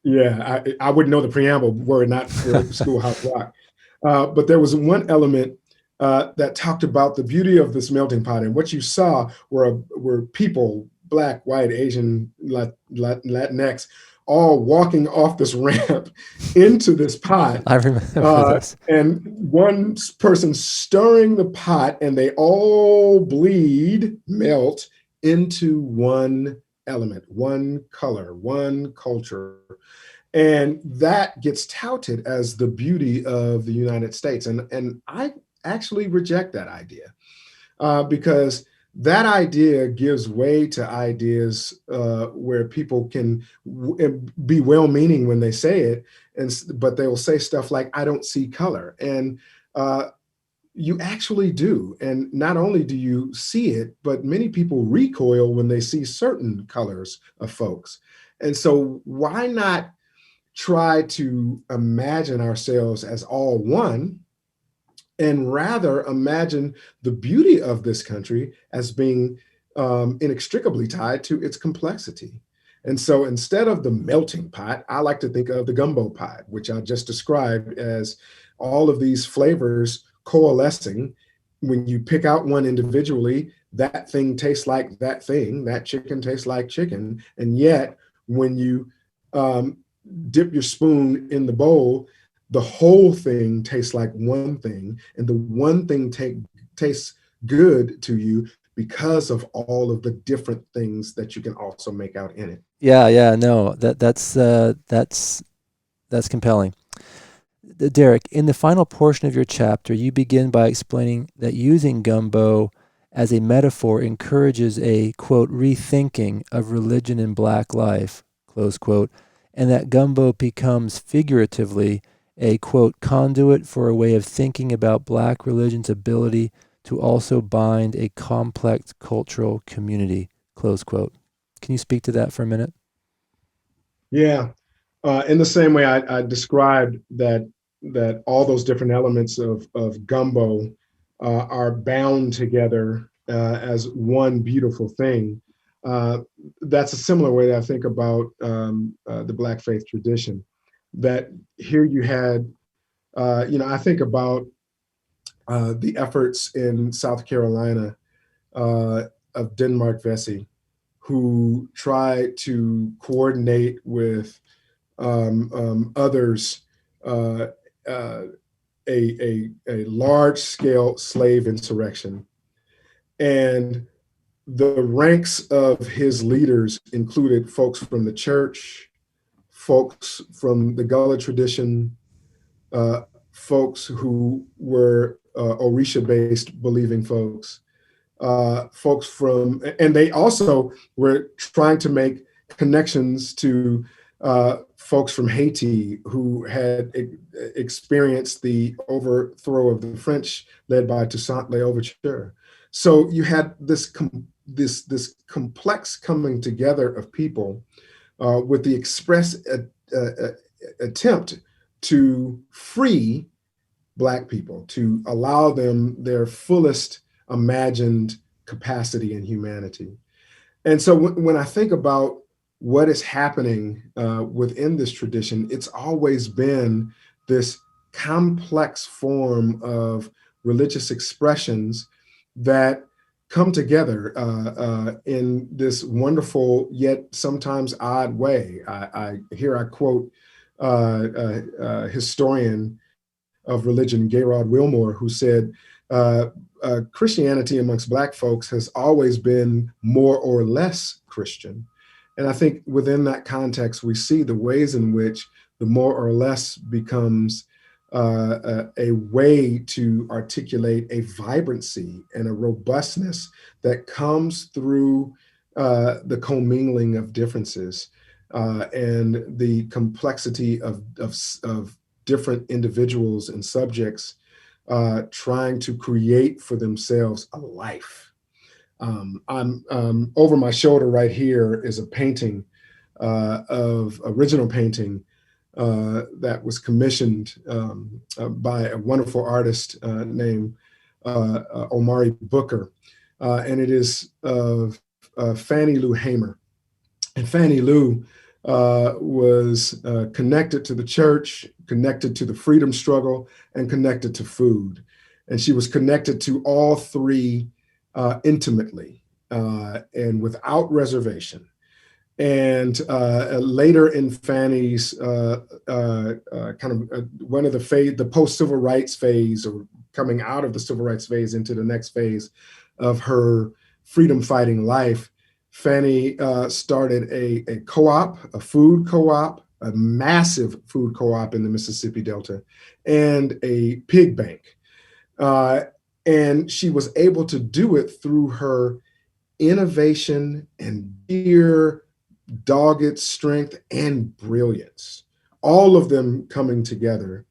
Yeah, I wouldn't know the preamble were it not for Schoolhouse Rock. But there was one element that talked about the beauty of this melting pot. And what you saw were people, Black, white, Asian, Latinx, all walking off this ramp into this pot. I remember this. And one person stirring the pot, and they all melt into one element, one color, one culture. And that gets touted as the beauty of the United States. And I actually reject that idea because that idea gives way to ideas where people can be well-meaning when they say it, but they will say stuff like, I don't see color. And you actually do. And not only do you see it, but many people recoil when they see certain colors of folks. And so why not try to imagine ourselves as all one, and rather imagine the beauty of this country as being inextricably tied to its complexity. And so instead of the melting pot, I like to think of the gumbo pot, which I just described as all of these flavors coalescing. When you pick out one individually, that thing tastes like that thing, that chicken tastes like chicken. And yet, when you dip your spoon in the bowl, the whole thing tastes like one thing, and the one thing tastes good to you because of all of the different things that you can also make out in it. Yeah, no, that's compelling. Derek, in the final portion of your chapter, you begin by explaining that using gumbo as a metaphor encourages a, quote, rethinking of religion in Black life, close quote, and that gumbo becomes figuratively a, quote, conduit for a way of thinking about Black religion's ability to also bind a complex cultural community, close quote. Can you speak to that for a minute? Yeah. In the same way I described that all those different elements of gumbo are bound together as one beautiful thing. That's a similar way that I think about the Black faith tradition. That here you had, I think about the efforts in South Carolina of Denmark Vesey, who tried to coordinate with others a large-scale slave insurrection. And the ranks of his leaders included folks from the church, folks from the Gullah tradition, folks who were Orisha-based believing folks, folks from, and they also were trying to make connections to folks from Haiti who had experienced the overthrow of the French led by Toussaint Louverture. So you had this complex coming together of people with the express attempt to free Black people, to allow them their fullest imagined capacity and humanity. And so when I think about what is happening within this tradition, it's always been this complex form of religious expressions that come together in this wonderful yet sometimes odd way. I quote a historian of religion, Gayrod Wilmore, who said, Christianity amongst Black folks has always been more or less Christian. And I think within that context, we see the ways in which the more or less becomes a way to articulate a vibrancy and a robustness that comes through the commingling of differences and the complexity of different individuals and subjects trying to create for themselves a life. I'm over my shoulder right here is a painting original painting that was commissioned by a wonderful artist named Omari Booker. And it is of Fannie Lou Hamer. And Fannie Lou was connected to the church, connected to the freedom struggle, and connected to food. And she was connected to all three intimately and without reservation. And later in Fannie's one of the post-civil rights phase, or coming out of the civil rights phase into the next phase of her freedom fighting life, Fannie started a co-op, a food co-op, a massive food co-op in the Mississippi Delta, and a pig bank. And she was able to do it through her innovation and sheer dogged strength and brilliance, all of them coming together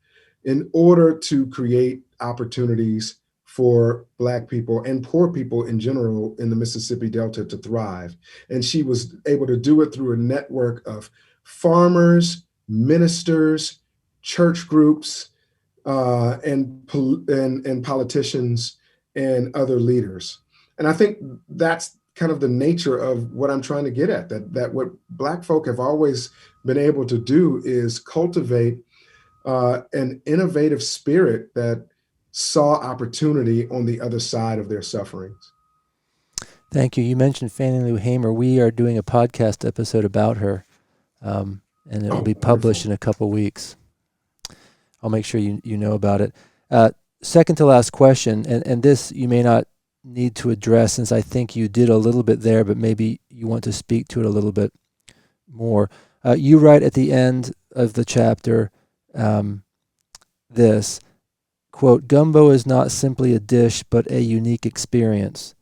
in order to create opportunities for Black people and poor people in general in the Mississippi Delta to thrive. And she was able to do it through a network of farmers, ministers, church groups, and politicians and other leaders. And I think that's kind of the nature of what I'm trying to get at, that what Black folk have always been able to do is cultivate an innovative spirit that saw opportunity on the other side of their sufferings. Thank you. You mentioned Fannie Lou Hamer. We are doing a podcast episode about her, and it will be published in a couple weeks. I'll make sure you know about it. Second to last question, and this you may not need to address since I think you did a little bit there, but maybe you want to speak to it a little bit more. You write at the end of the chapter this, quote, "Gumbo is not simply a dish, but a unique experience.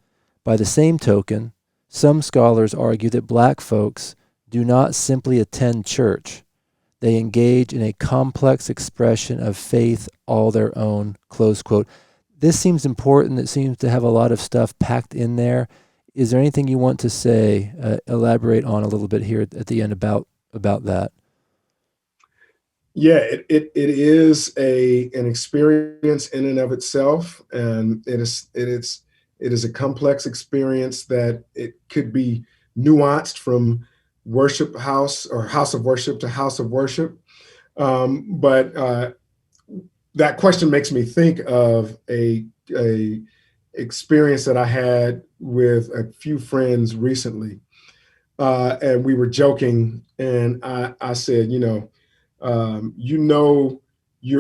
By the same token, some scholars argue that Black folks do not simply attend church. They engage in a complex expression of faith all their own," close quote. This seems important. It seems to have a lot of stuff packed in there. Is there anything you want to say, elaborate on a little bit here at the end about that? Yeah, it is an experience in and of itself, and it is a complex experience that it could be nuanced from worship house or house of worship to house of worship. But that question makes me think of a experience that I had with a few friends recently, and we were joking, and I said, you're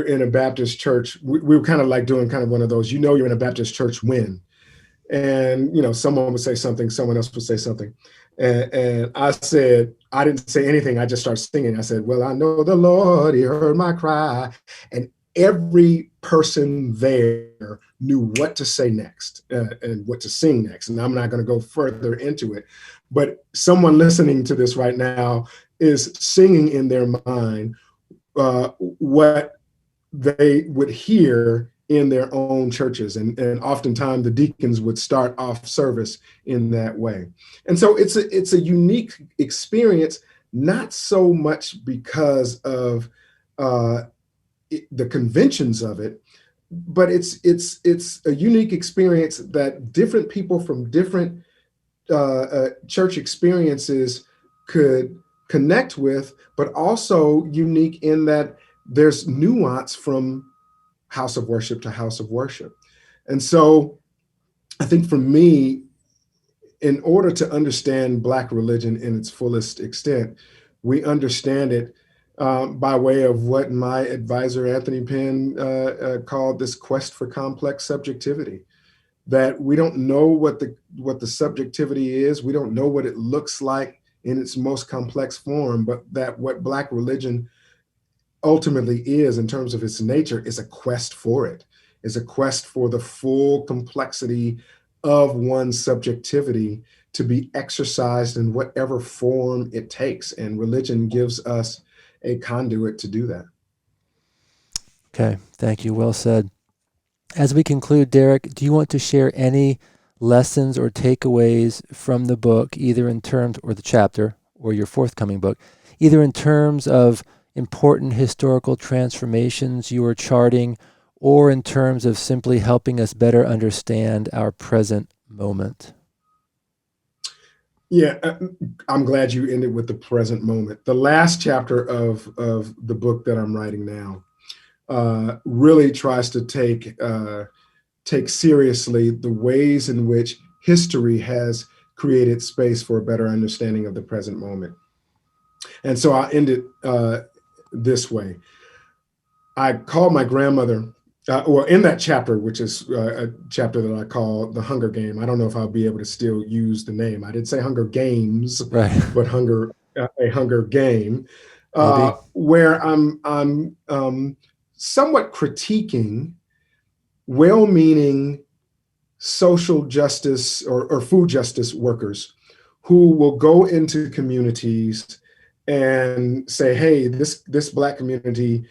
in a Baptist church. We were kind of like doing kind of one of those, you're in a Baptist church when, and someone would say something, someone else would say something. And I said, I didn't say anything. I just started singing. I said, well, I know the Lord, he heard my cry. And every person there knew what to say next and what to sing next. And I'm not going to go further into it. But someone listening to this right now is singing in their mind what they would hear in their own churches. And oftentimes the deacons would start off service in that way. And so it's a unique experience, not so much because of the conventions of it, but it's a unique experience that different people from different church experiences could connect with, but also unique in that there's nuance from house of worship to house of worship. And so I think for me, in order to understand Black religion in its fullest extent, we understand it by way of what my advisor, Anthony Penn, called this quest for complex subjectivity. That we don't know what the subjectivity is. We don't know what it looks like in its most complex form, but that what Black religion ultimately is in terms of its nature is a quest for it, is a quest for the full complexity of one's subjectivity to be exercised in whatever form it takes. And religion gives us a conduit to do that. Okay, thank you. Well said. As we conclude, Derek, do you want to share any lessons or takeaways from the book, either in terms, or the chapter, or your forthcoming book, either in terms of important historical transformations you are charting, or in terms of simply helping us better understand our present moment? Yeah, I'm glad you ended with the present moment. The last chapter of the book that I'm writing now really tries to take seriously the ways in which history has created space for a better understanding of the present moment. And so I'll end it this way. I called my grandmother, or in that chapter, which is a chapter that I call The Hunger Game. I don't know if I'll be able to still use the name. I didn't say Hunger Games, Right. but a Hunger Game, Maybe. where I'm somewhat critiquing well-meaning social justice or food justice workers who will go into communities and say, hey, this Black community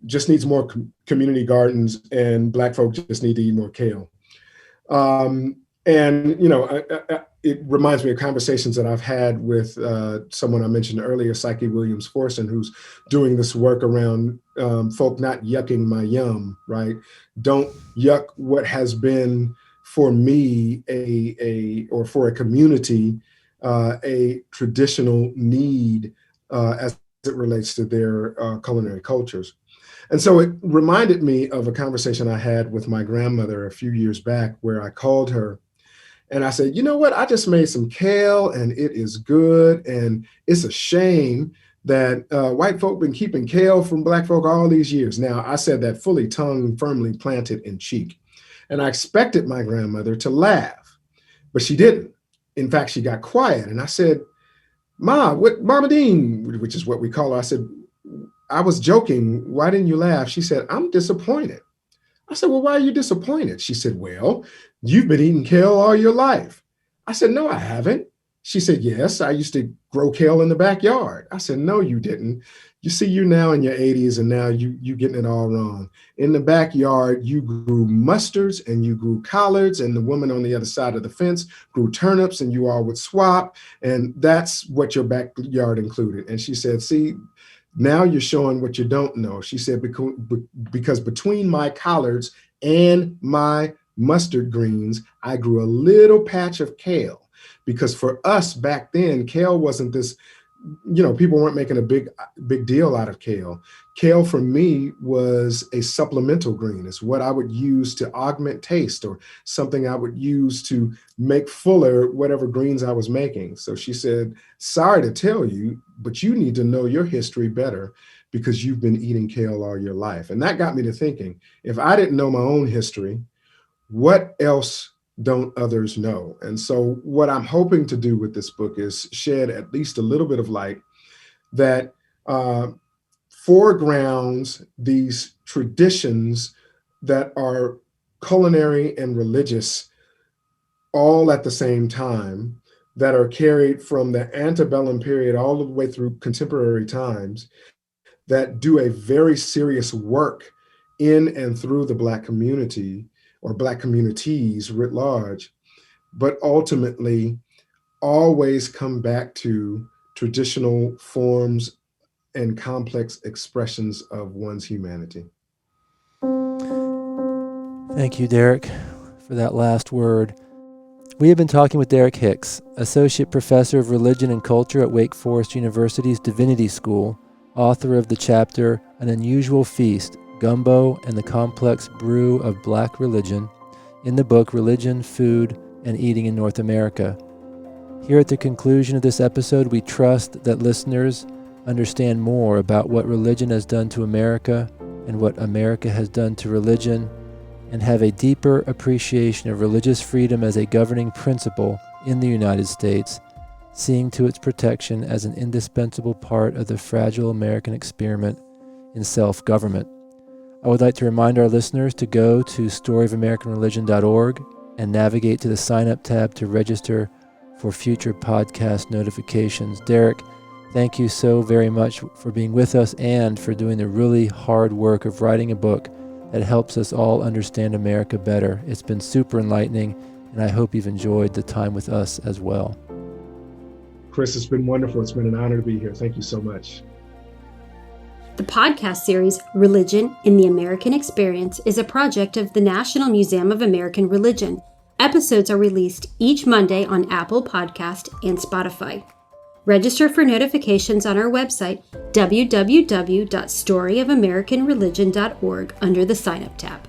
just needs more community gardens, and Black folk just need to eat more kale. And it reminds me of conversations that I've had with someone I mentioned earlier, Psyche Williams-Forson, who's doing this work around folk not yucking my yum, right? Don't yuck what has been for me or for a community a traditional need as it relates to their culinary cultures. And so it reminded me of a conversation I had with my grandmother a few years back, where I called her and I said, you know what, I just made some kale and it is good. And it's a shame that white folk been keeping kale from Black folk all these years. Now, I said that fully tongue firmly planted in cheek. And I expected my grandmother to laugh, but she didn't. In fact, she got quiet. And I said, Ma, what, Mama Dean, which is what we call her. I said, I was joking. Why didn't you laugh? She said, I'm disappointed. I said, well, why are you disappointed? She said, well, you've been eating kale all your life. I said, no, I haven't. She said, yes, I used to grow kale in the backyard. I said, no, you didn't. You see, you now in your 80s and now you getting it all wrong. In the backyard, you grew mustards and you grew collards, and the woman on the other side of the fence grew turnips, and you all would swap. And that's what your backyard included. And she said, see, now you're showing what you don't know. She said, because between my collards and my mustard greens, I grew a little patch of kale. Because for us back then, kale wasn't this, people weren't making a big deal out of kale. Kale for me was a supplemental green. It's what I would use to augment taste, or something I would use to make fuller whatever greens I was making. So she said, sorry to tell you, but you need to know your history better, because you've been eating kale all your life. And that got me to thinking, if I didn't know my own history, what else don't others know? And so what I'm hoping to do with this book is shed at least a little bit of light that foregrounds these traditions that are culinary and religious all at the same time, that are carried from the antebellum period all the way through contemporary times, that do a very serious work in and through the Black community, or Black communities writ large, but ultimately always come back to traditional forms and complex expressions of one's humanity. Thank you, Derek, for that last word. We have been talking with Derek Hicks, Associate Professor of Religion and Culture at Wake Forest University's Divinity School, author of the chapter An Unusual Feast, Gumbo and the Complex Brew of Black Religion, in the book Religion, Food, and Eating in North America. Here at the conclusion of this episode, we trust that listeners understand more about what religion has done to America and what America has done to religion, and have a deeper appreciation of religious freedom as a governing principle in the United States, seeing to its protection as an indispensable part of the fragile American experiment in self-government. I would like to remind our listeners to go to storyofamericanreligion.org and navigate to the Sign Up tab to register for future podcast notifications. Derek, thank you so very much for being with us and for doing the really hard work of writing a book that helps us all understand America better. It's been super enlightening, and I hope you've enjoyed the time with us as well. Chris, it's been wonderful. It's been an honor to be here. Thank you so much. The podcast series, Religion in the American Experience, is a project of the National Museum of American Religion. Episodes are released each Monday on Apple Podcast and Spotify. Register for notifications on our website, www.storyofamericanreligion.org, under the Sign Up tab.